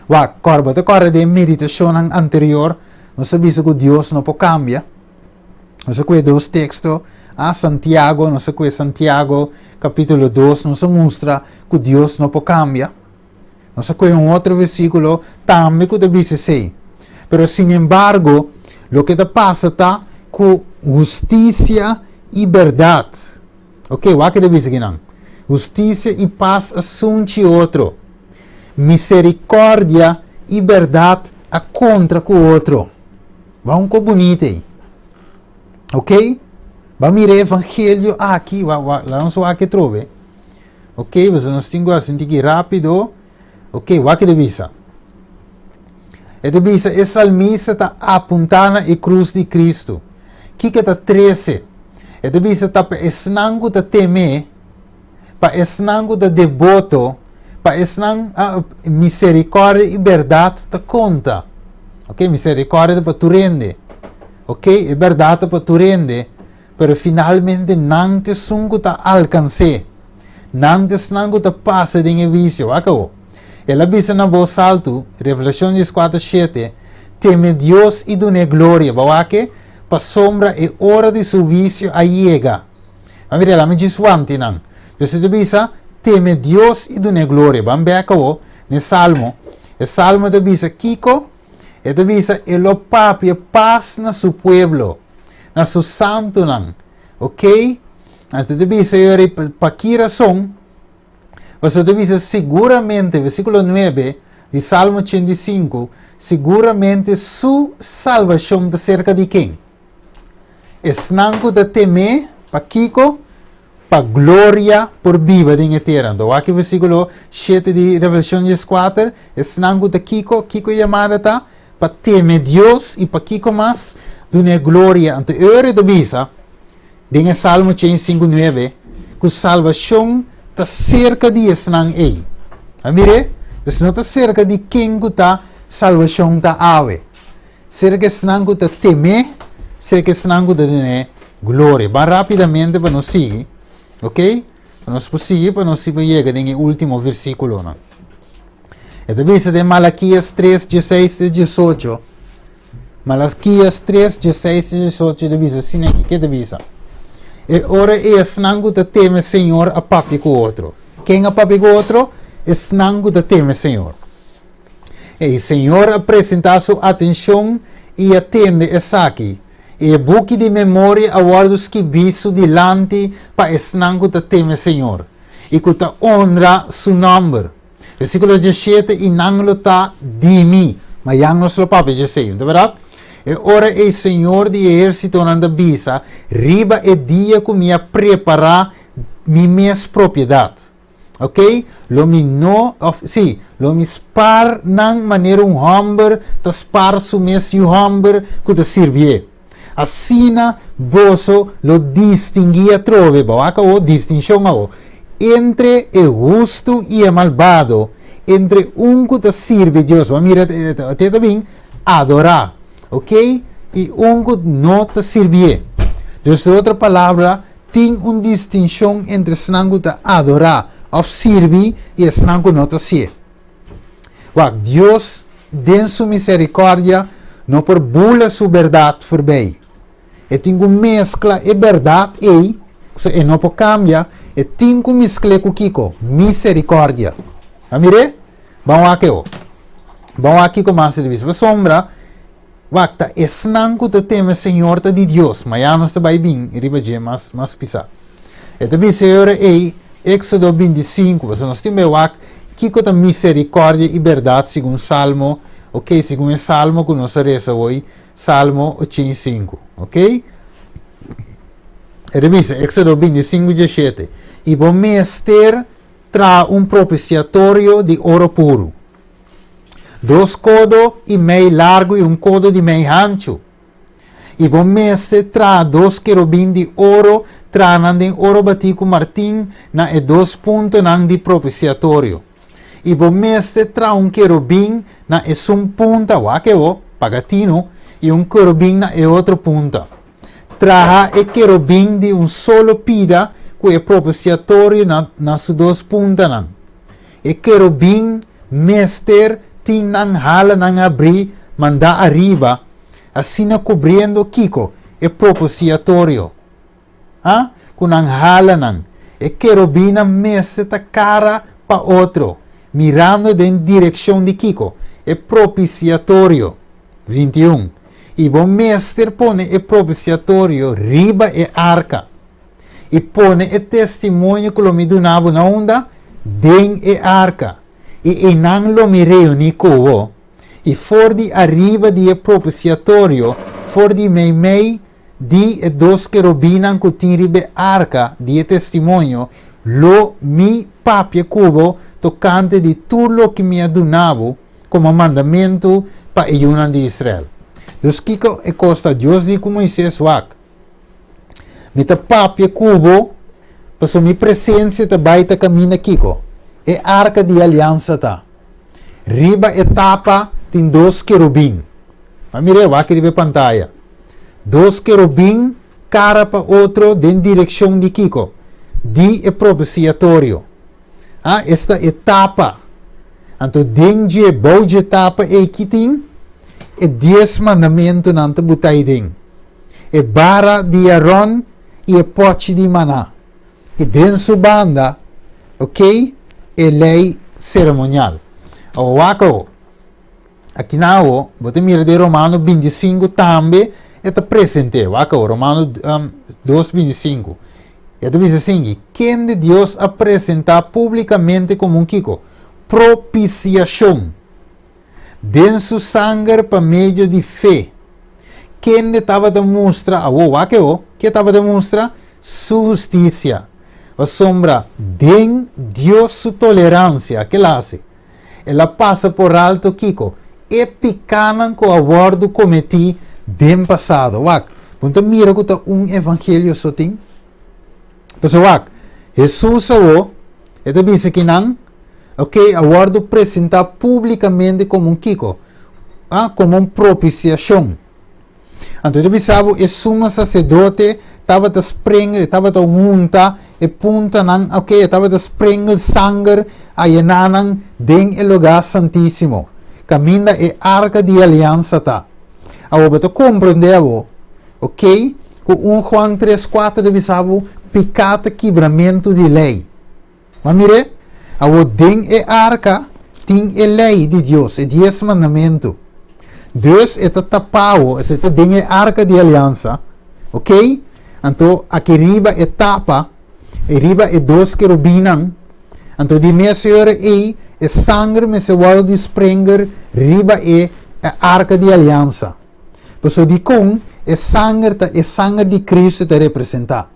Wak corba te corre de meditação anterior. Nós sabemos que Deus não pode cambiar. Nós sabemos dois textos. Santiago, nós sabemos Santiago capítulo 2 nos mostra que Deus não pode cambiar. Nós sabemos outro versículo também que deve ser. Pero sin embargo, lo que te pasa está con justicia y verdad. Ok, ¿va que debe seguir? Justicia y paz asunte otro. Misericordia y verdad a contra con otro. Va un poco bonito. Ok? Va a mirar evangelio aquí, vamos a que trove. Ok, você não tem que sentir rápido. Ok, ¿va que deve ser? E deve ser, o salmista está apontando a cruz de Cristo. Que está 13. E deve ser, está esnango da teme, para esnango da devoto, para esnango misericórdia e verdade da conta. Ok, misericórdia para tu rende. Ok, e verdade para tu rende. Pero finalmente não te sungo ta alcance. Não te snango ta passa de vício. Acabou. Ela avisa na voz alto, Revelação 14:7, teme Deus e dune glória, que para sombra e hora de su vício llega. Mira, ela me diz antes, não. Então, ela avisa, teme Deus e dune glória. Vamos ver acabou, no Salmo. O Salmo avisa, Kiko, ela avisa, elo papi, paz na su pueblo, na su santo, não. Ok? Então, avisa, para que razão? Você deve dizer seguramente, versículo 9 de Salmo 105, seguramente su salvação de cerca de quem? Esnango de temer, para Kiko, para glória por viva de eterna. Então, aqui versículo 7 de Revelação 14, esnango de Kiko chamada está, para temer Deus e para Kiko mais, de uma glória. Então, eu de visa, de Salmo 105, 9, que salvação está cerca de esnang ei. Mire, então não está cerca de quem está salvação está ave. será que snangu te teme, será que snangu te dene glória. Vai rapidamente para nós seguir, ok? Para nós seguir, para nós chegar no último versículo, não? Então, diz de Malaquias 3, 16 e 18. Malaquias 3, 16 e 18, diz assim aqui, que diz? E ora é snangu te teme, Senhor, a papi com outro. Quem a papi com outro? É snangu te teme, Senhor. E o Senhor apresenta sua atenção e atende essa aqui. E buque de memória aguardo os que visto delante para snangu te teme, Senhor. E que te honra su nome. Versículo 17, e não lo tá de mim. Mas já não se lo papi, já sei, não é verdade? E ora o Senhor de exército anda bisa, riba e dia que me preparar minhas propriedades. Ok? Lo mi no, sim, lo mi spar nang maneira hamber, ta spar su mes hamber que te sirvie. Assina, boso lo distinguia trove, boaca o distinção o, entre o justo e o malvado, entre que te sirve Deus, mas mira, te bem, adorar. Ok? E que não te sirve. Então, de outra palavra, tem uma distinção entre snangu te adorar ou servir e snangu não te ser. Deus, em sua misericórdia, não por bula sua verdade voorbij. E tem que mescla a verdade e não por cambiar, e tem que mesclar com Kiko, misericórdia. Amire? Vamos aqui, vamos aqui com mais de vista. Sombra, Wakta, snangu te teme Senhor te de Deus, mas já não está bem bem, riba mas pisar. E também Senhor é Éxodo 25, mas nós temos wak, que com a misericórdia e verdade, segundo Salmo, ok, segundo o Salmo que nós reza hoje, Salmo 85, ok? E também Éxodo 25, 17, e bom mestre tra propiciatório de ouro puro. 2 codos e meio largo e codo de meio ancho. E bom mestre tra 2 querubim de ouro, tranan de ouro batido martim, na e 2 pontos nang de propiciatório. E bom mestre tra querubim na e punta, wakeo, pagatino, e querubim na e outro punta. Traha e querubim de solo pida, que é propiciatório na su 2 punta nang. E querubim mestre tinang hala nang abri manda arriba, assina cobriendo Kiko, e propiciatorio. Kunang hala nang, e querubina messe ta cara pa outro, mirando en direção de Kiko, e propiciatorio. 21. E bom mestre pone e propiciatorio riba e arca, e pone e testemunho que lo mi donava na onda, den e arca. E não lo mireu ni cubo, e for de arriba de propiciatorio, for de mei de 2 querubina que tinha arca de testemunho, lo mi papia cubo tocante de tudo que me donava como mandamento para a União de Israel. Então, Kiko e costa Deus de como Moisés wak. Me ta papia cubo, para minha presença ta baita caminha Kiko. E arca de aliança tá. Riba etapa tem 2 querubim. Mas mire, aqui riba pantalla. 2 querubim, cara para outro, em direção de Kiko. De propiciatório. Esta etapa. Então, dengue, boa etapa, e que tem, e 10 mandamentos não te botai den. E bara de Aaron, e pote de maná. E dentro banda, ok? E lei cerimonial. O wako, aqui na o, você mira de Romano 25 também, está presente, wako, Romano 2:25. E diz assim, quem de Deus apresenta publicamente como um Kiko, propiciação, den su sangue para meio de fé. Quem estava demonstra, que estava demonstra sua justiça. A sombra den Deus sua tolerância, que ela hace. Ela passa por alto Kiko, e picanan com o abordo cometi den passado. Então mira que evangelho só tem. Então, Jesus falou, e diz que não, ok, abordo apresentar publicamente como um Kiko. como uma propiciação. Então, bisabo, o sumo sacerdote estava a esprenger, estava a untar, e punta nan, estava a esprenger sangue a enanan den el lugar santíssimo. Caminha e arca de aliança tá. Agora, tu compreendeu, ok? Com 1 Juan 3:4 de bisabo, pecado quebramento de lei. Mas mire, agora den e arca, tem a lei de Deus, e 10 mandamentos. Deus está tapado, está den e arca de aliança, ok? Então, aqui riba é tapa, e riba é 2 querubinam. Então, de minha senhora é sangue, me se guarda de sprenger, riba é a arca de aliança. Por isso, de com, é sangue de Cristo te representar.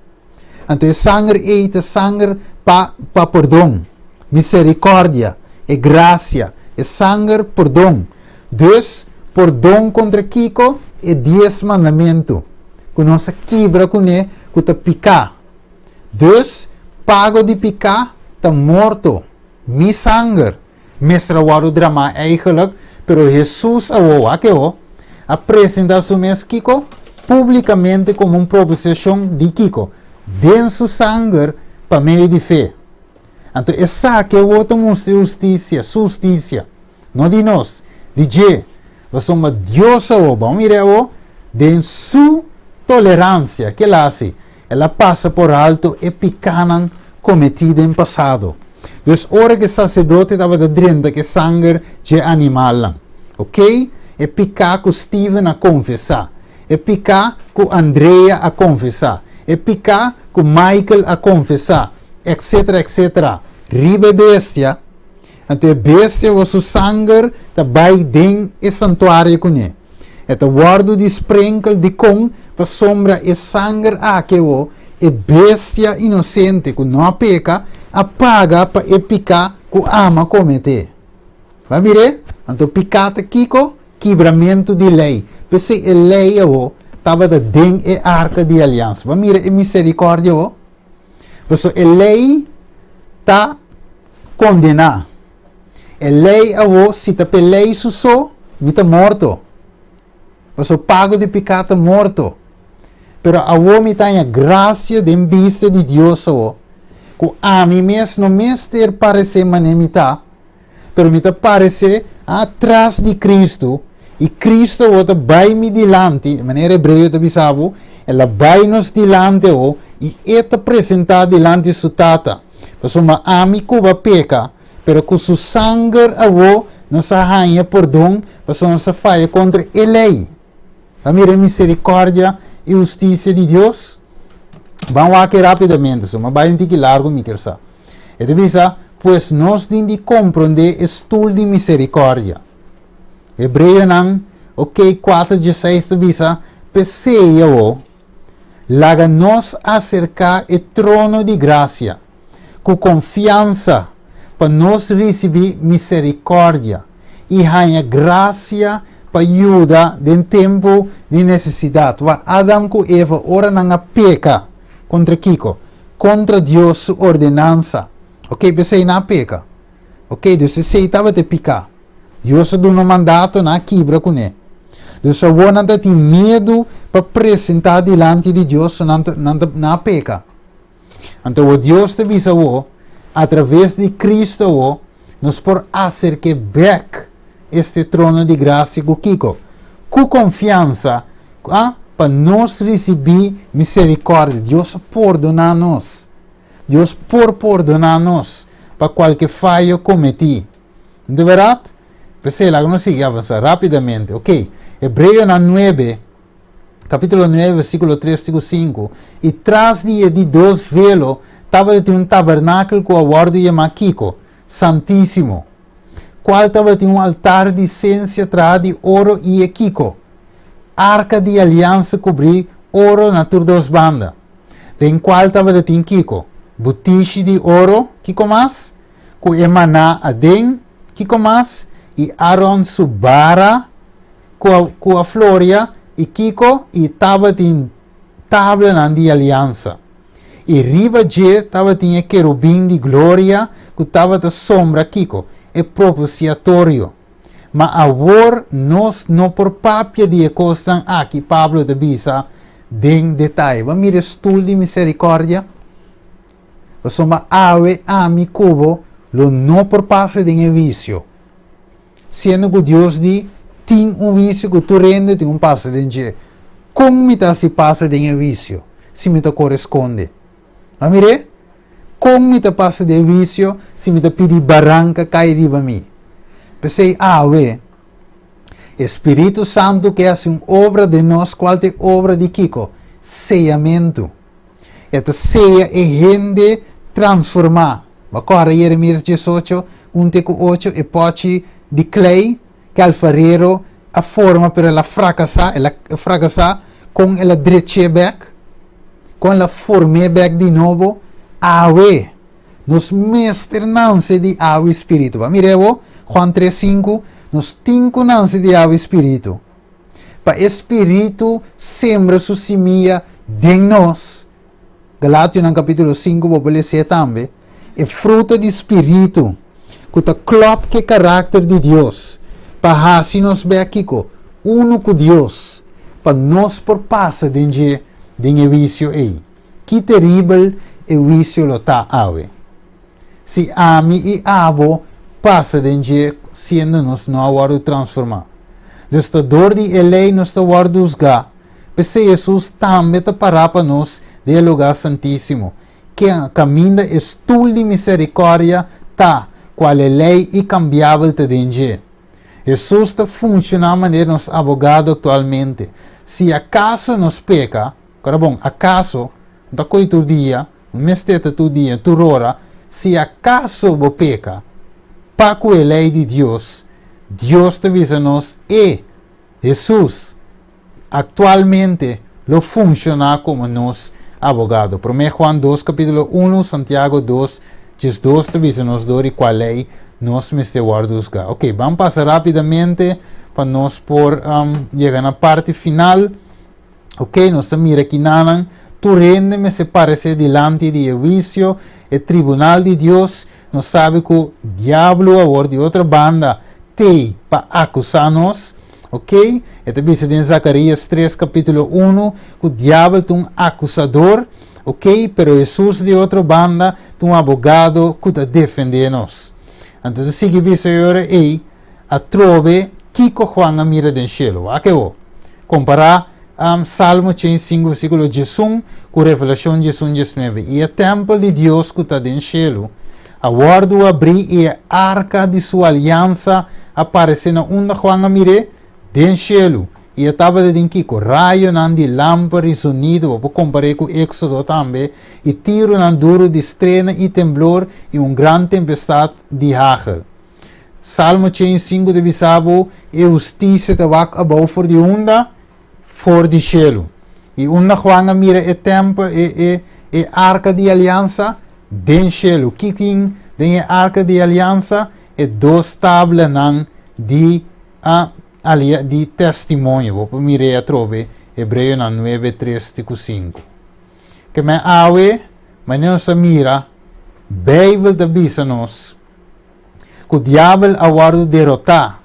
Então, é sangue para perdão, misericórdia, é graça, é sangue perdão. Deus, perdão contra Kiko, é 10 mandamentos. Que nós quebra com ele, que está picar. Deus, pago de picar, está morto. Mi sangue. Mestra o drama eigenlijk, pero Jesus apresenta su mes Kiko publicamente como uma proposição de Kiko. Den su sangue para meio de fé. Então, essa que eu voto justiça, não de nós, de Deus. Nós somos Deus, vamos mirar, de sua tolerância, que ela passa por alto e pecados cometidos em passado. Então, hora que o sacerdote estava dizendo que sangue de animal, ok? E pecar com Steven a confessar, e pecar com Andrea a confessar, e pecar com Michael a confessar, etc, etc. Riba bestia, então bestia o seu sangue vai dentro do santuário com ele. Então guardo de sprinkle de com para sombra e sangue aquele e bestia inocente que não peca apaga para e picar que ama cometer. Vai ver? Então picata kiko quebramento de lei. Porque a lei estava dentro da arca de aliança. Vai ver a misericórdia. Porque a lei está condenada. A lei se está pela lei só, está morto. Você pago de pecado morto. Pero a me tem a graça de vista de Deus. Que a mim mesmo não me ter parecer manemita, pero me parece atrás de Cristo. E Cristo vai me dilante, de maneira hebreia te bisabo, ela vai nos dilante e está apresentada dilante de sua tata. Porque uma amigo vai pecar, pero com seu sangue não se arranha perdão, porque não se falha contra a lei. A minha misericórdia e justiça de Deus. Vamos aqui rapidamente, mas vai um pouco largo, me quer saber. E devisa, pois nós temos de compreender estudo de misericórdia. Hebreia não, ok, 4:16 devisa, peseia laga nos acercar ao trono de graça, com confiança, para nós receber misericórdia e ganhar graça para ajuda em tempo de necessidade. Adam e Eva ora não peca contra Kiko, contra Deus sua ordenança. Ok, pensei na peca. Ok, Deus se estava de pecar. Deus deu um mandato na quebra com ele. Deus não tem medo para apresentar diante de Deus na peca. Então, Deus te visa através de Cristo nos por acercar back este trono de graça com Kiko. Com confiança, para nós receber misericórdia. Deus perdonar-nos. Deus por perdonar-nos para qualquer falha cometido. De verdade? Pensei lá que não siga avançar rapidamente. Ok. Hebreu 9, capítulo 9, versículo 3, 5. E tras de 2 velos, estava um tabernáculo com a guarda chamado Kiko, santíssimo. Qual estava um altar de essência de ouro e Kiko. Arca de aliança cobrir ouro na tur dos bandas. Em qual estava Kiko. Butiche de ouro, Kiko mais. Com emaná adem, Kiko mais. E Aaron subara com a floria e Kiko e estava em tábua de aliança. E riba de estava tinha querubim de glória que estava da sombra Kiko, é propiciatório. mas agora nós não por papia de coisas aqui Pablo de Bisa em detalhe. Vamos mirar estudo de misericórdia. Vamos ave a mi cubo lo não por passe de vício. Sendo que Deus diz, tem vício que tu rende, tem passe de dia. Como me tá se passa de vício? Se me tá corresponde. Vamos mirar? Como me tá passa de vício, se me tá pedir barranca cai riba mim. Pensei, Espírito Santo que hace uma obra de nós, qual é obra de Kiko? Sellamento. Esta ceia é gente transformar. Agora, Jeremias 18, 1-8, e pode de clay, que alfarero a forma para ela fracassar com ela dreche back, com ela forme back de novo, nos mesternança de ave espírito. Mireu, Juan 3:5, nos tinco nanse de ave espírito. Para espírito sembra sua semilla de nós. Galátios no capítulo 5, vou ler também. É fruto de espírito. Que está clop que caráter de Deus. Para assim nos ver aqui, uno com Deus. Para nós por passa de vício aí. Que terrível é o vício lo tá ave. Se ami e abo passa de sendo nos não agora transformar. Desta dor de lei nos está agora usar. Porque Jesus também está para nós de lugar santíssimo. Que caminha estudo de misericórdia tá qual é lei e cambiável te dengue. Jesus está funcionando de maneira nos abogado atualmente. Se acaso nos peca, cara bom, acaso da coito dia, mesteta tu dia, tu hora, se acaso vo peca, para a lei de Deus, Deus te avisa nos e Jesus atualmente lo funciona como nos abogado. 1 Juan 2, capítulo 1, Santiago 2, 2 te avisa nos dori qual lei nos meste guardusga. Ok, vamos passar rapidamente para nós por chegar na parte final. Ok, nós mira aqui nanan, tu rende-me se parece delante de juicio, e tribunal de Deus, nós sabe que o diabo agora de outra banda te para acusar-nos. Ok? Este dice em Zacarias 3, capítulo 1, que o diabo é um acusador. Ok? Pero Jesus de outra banda é um abogado que te defende-nos. Então, se que dice agora aí, a trove, Kiko Juan a mira den cielo. A que vou? Comparar Salmo 105, versículo 11, com Revelação 19. E o templo de Deus que está den cielo, aguardo abrir e a arca de sua aliança aparecendo onde Juan a mire, den cielo. E estava de Kiko, raio nan de lâmpada e sonido, vou comparar com Éxodo também, e tiro nan duro de estrena e temblor e grande tempestade de hagel. Salmo 105 de Bisabo, e justiça te wak abou for de onda, for de cielo. E onda Juan mira e templo e arca de aliança, den cielo. Kiking, den arca de aliança, e dos tablas nan de di testimonio. Vou mirar a trove Hebreu 9, 3, 5. Que me awe, mas não se mira, Bíblia da bisa-nos, que o diabo aguardo derrotar.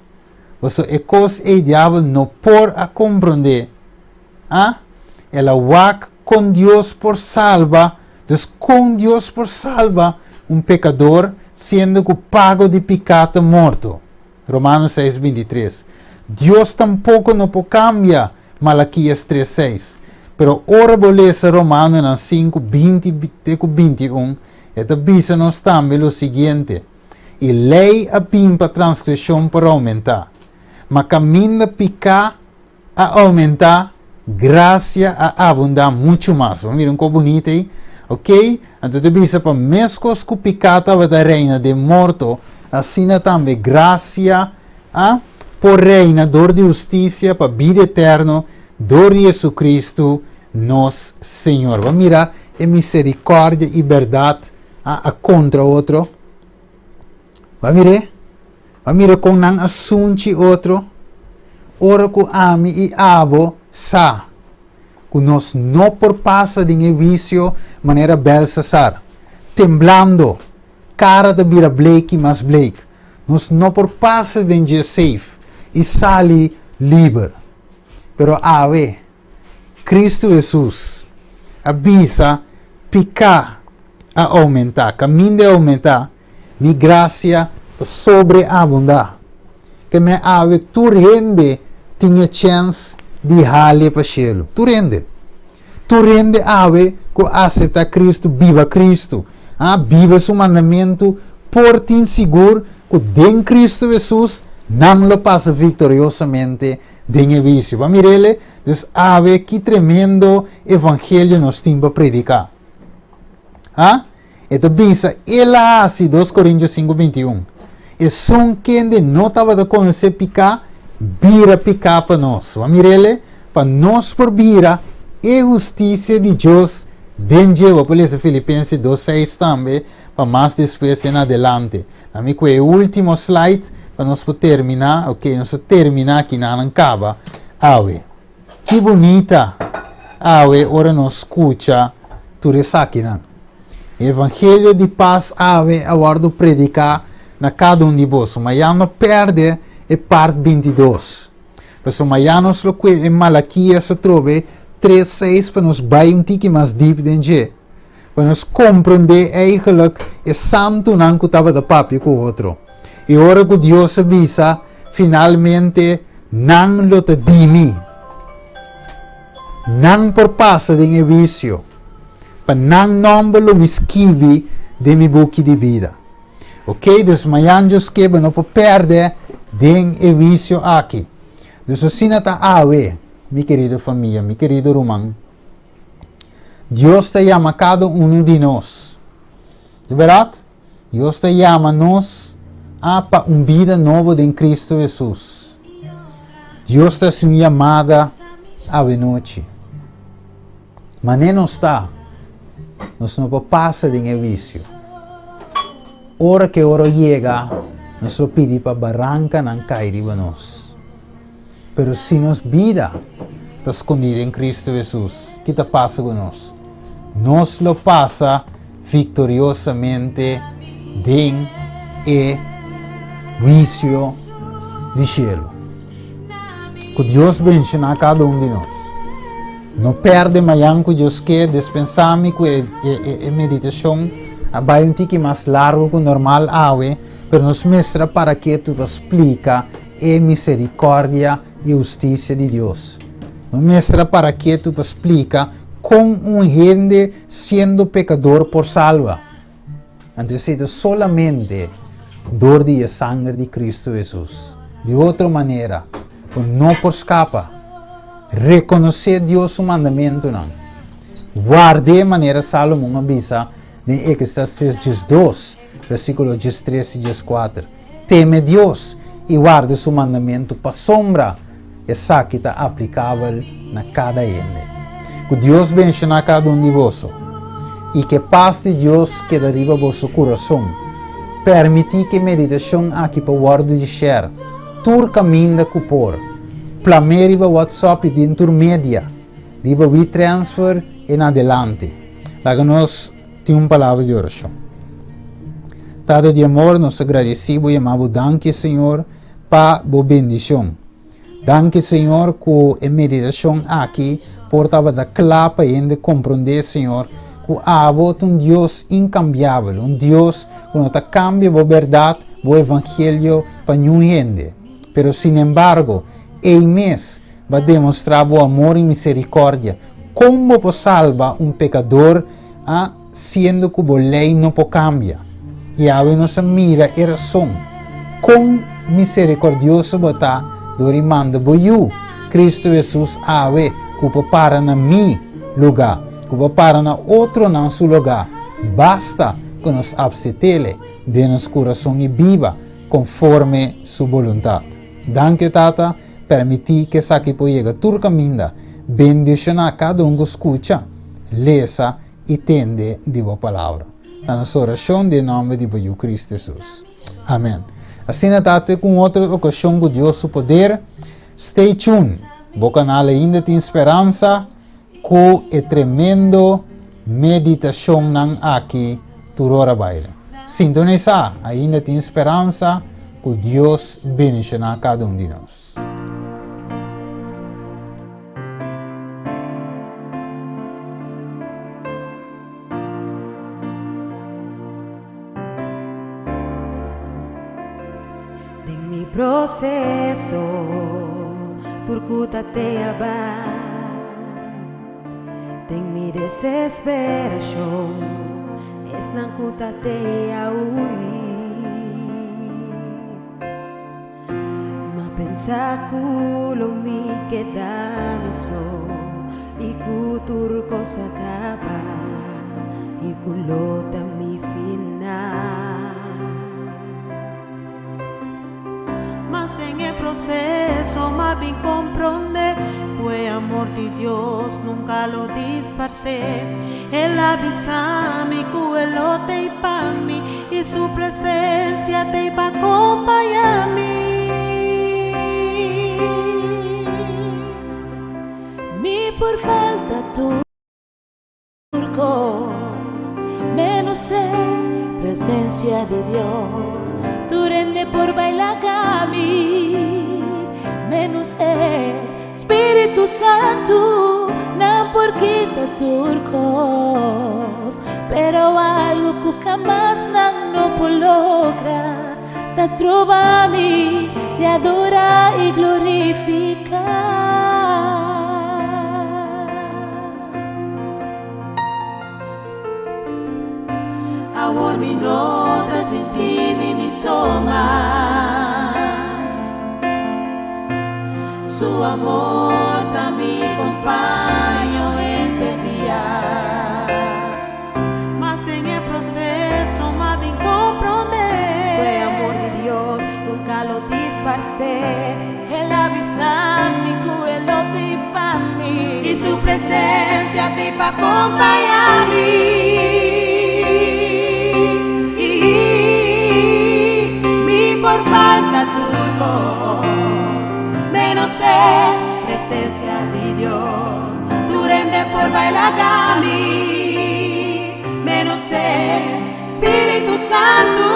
Você é coisa e o diabo não por a compreender. Ela wak com Deus por salva, dus com Deus por salva pecador, sendo que o pago de pecado morto. Romanos 6, 23. Deus tampouco não pode cambiar Malaquias 3:6. Pero ora bolesa Romano na 5, 20 e 21, esta avisa-nos também o seguinte: e lei a pimpa transgressão para aumentar, mas caminho picar a aumentar, graça a abundar muito mais. Vamos ver um pouco bonito aí, ok? Então avisa para mescos que picata da reina de morto, assim também graça a por reina, dor de justiça para vida eterna, dor de Jesus Cristo, nosso Senhor. Vamos mirar a misericórdia e verdade a contra outro. Vamos mirar com não assunto outro. Ora que ami e abo sa. Que nós não por passa de vício maneira Belsasar. Temblando. Cara de vira Blake mas Blake. Nós não por passa de safe. e sali livre. Pero ave, Cristo Jesus, avisa, pica a aumentar, caminho de aumentar, mi gracia te sobreabundar. Que me ave, tu rende, tinha chance de rale para cielo. Tu rende ave, que aceita Cristo, viva Cristo. Viva su mandamento, por ti seguro, que den Cristo Jesus, não lo passa victoriosamente den vicio. Vamos mirele, dus ave, que tremendo evangelho nos tem para predicar. Então bisa, ela hace 2 Coríntios 5:21. E son quem de não estava de conhecer picar, vira picar para nós. Vamos mirele, para nós por vira, e justiça de Deus, dentro vou ler Filipenses 2:6 também, para mais depois em adelante. Amigo, é o último slide, para nós terminar, ok, nós terminar aqui na acaba. Ave, que bonita, ave, ora nós escuta, tu ressaque, não? Evangelho de paz, ave, aguardo predicar na cada de vós. Amanhã não perde, é parte 22. Mas amanhã nós lo que em Malaquias se trove 3:6 para nos vai tique mais deep dentro. Para nos compreender eigenlijk é santo não que estava de papi com o outro. E ora que Deus avisa, finalmente não lo te dimi. Não por passa de vício. Para não nombro me esquive de mi book de vida. Ok? Dus amanhã Deus que não pode perder de vício aqui. Dus assim está ave, mi querido família, mi querido Román. Deus te chama cada de nós. De verdade? Deus te chama nós para vida nova em Cristo Jesus. Deus te uma chamada a noite. Mas não está. Nós não passa de vício. Hora que hora chega, nós lo pedi para barranca não cair para nós. Pero se nos vida está escondida em Cristo Jesus, o que te passa com nós? Nós lo passa victoriosamente em vício de cielo. Que Deus bendiga a cada de nós. Não perde amanhã que Deus quer dispensar-me com a meditação. Vai um tique mais largo que o normal, pero nos mostra para que tu explica a misericórdia e justiça de Deus. Nos mostra para que tu explica como gente sendo pecador por salva. Então, solamente dor de sangue de Cristo Jesus. De outra maneira, não por escapa. Reconhecer Deus o mandamento não. Guarde de maneira Salomão avisa em Eclesiastes 2, versículo 13 e 4. Teme Deus e guarde seu mandamento para sombra. Essa que está aplicável na cada ende. Que Deus bendiga a cada de vós. E que a paz de Deus que deriva vosso coração. Permite que a meditação aqui para o guardo de share. Tur caminho da cupor. Plamer riba WhatsApp de intermédia, riba WeTransfer em adelante. Laga nós tem uma palavra de oração. Tado de amor, nós agradecemos e amamos, danke Senhor, para a bendição. Danke Senhor, que a meditação aqui portava da clapa e de compreender, Senhor, que há um Deus incambiável, um Deus que não cambia a verdade, o evangelho para nenhuma gente. Pero, sin embargo, em mês vai demonstrar o amor e misericórdia. Como pode salvar um pecador, sendo que a lei não pode cambiar? E a nos mira e razão. Com misericordioso botar, do manda boiu Cristo Jesus ave, que pode parar na mi lugar, que pode parar na outro não seu lugar. Basta que nos abstele de nosso coração e viva conforme sua vontade. Danke, Tata. Permitir que essa aqui possa tur caminho, bendicionar a cada que escuta, lesa e tende de boa palavra. Na nossa oração, em nome de Cristo Jesus. Amém. Assim, Tata, com outra ocasião com Deus o poder, stay tuned. O canal ainda tem esperança, com a tremendo meditação aqui, turora baile. Sintoniza, ainda tem esperança, que Deus bendicionar a cada de nós. proceso turkuta te aba Tem mi desesperación es nangkuta te aui Mapensa kulo mi kedamiso ikuturko sa kaba ikulota mi final Mas en el proceso más bien comprende fue amor de Dios nunca lo disparcé Él avisa mi cuelo te pa mí y su presencia te va a acompañar a mí Mi por falta turcos menos presencia de Dios tu rende por bailar kami menos Espíritu Santo no por quita turcos pero algo que jamás no por logra tas trova mi de adorar y glorificar Amor mi nota sin ti mi somas Su amor también acompaño en el día Mas en el proceso más bien comprender Fue amor de Dios nunca lo disparcé Él avisa mi cuelo te pa mí y su presencia te va a acompañar a mí por falta turcos menos presencia de Dios tu rende por bailar kami menos Espíritu Santo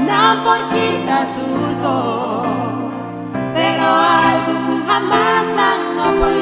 no por quita turcos pero algo que jamás no por